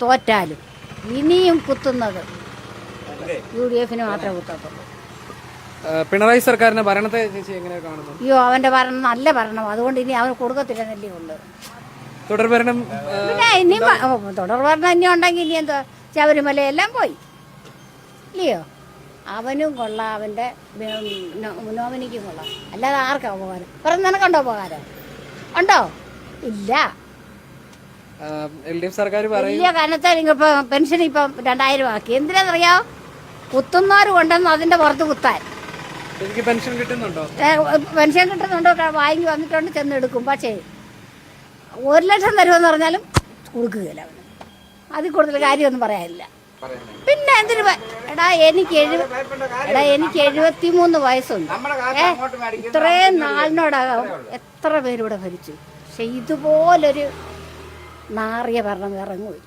തോറ്റാലും ഇനിയും കുത്തുന്നത് UDF മാത്രമേ കുത്തത്തുള്ളൂ. പിണറായി സർക്കാരിന്റെ ഭരണത്തെ ചേച്ചി എങ്ങനെ കാണുന്നു? അയ്യോ, അവന്റെ ഭരണം നല്ല ഭരണം, അതുകൊണ്ട് ഇനി അവന് കൊടുക്കത്തില്ലെന്നല്ലേ ഉള്ളു. തുടർഭരണം പിന്നെ ഇനി തുടർ ഭരണം ഇനി ഉണ്ടെങ്കിൽ ഇനി എന്തോ ശബരിമല എല്ലാം പോയി ഇല്ലയോ. അവനും കൊള്ളാം, അവൻ്റെ നോമിനിക്കും കൊള്ളാം, അല്ലാതെ ആർക്കാ ഉപകാരം? പറഞ്ഞ നിനക്കുണ്ടോ ഉപകാരം? ഉണ്ടോ? ഇല്ല. LDF സർക്കാർ വലിയ കാരണത്താൽ ഇപ്പം പെൻഷൻ ഇപ്പം 2000 ആക്കി. എന്തിനാണെന്നറിയാമോ? കുത്തുന്നവർ കൊണ്ടുവന്ന് അതിൻ്റെ പുറത്ത് കുത്താൻ. എനിക്ക് പെൻഷൻ കിട്ടുന്നുണ്ടോ? പെൻഷൻ കിട്ടുന്നുണ്ടോ? വാങ്ങി വന്നിട്ടുണ്ട്, ചെന്ന് എടുക്കും. പക്ഷേ 1 ലക്ഷം തരുമെന്ന് പറഞ്ഞാലും കൊടുക്കുകയില്ല അവന്. അതിൽ കൂടുതൽ കാര്യമൊന്നും പറയാനില്ല. പിന്നെ എന്തിനു എനിക്ക് 73 വയസ്സുണ്ട്. ഇത്രയും നാളിനോടകം എത്ര പേരിവിടെ ഭരിച്ചു. പക്ഷെ ഇതുപോലൊരു നാറിയ ഭരണം ഇറങ്ങുമില്ല.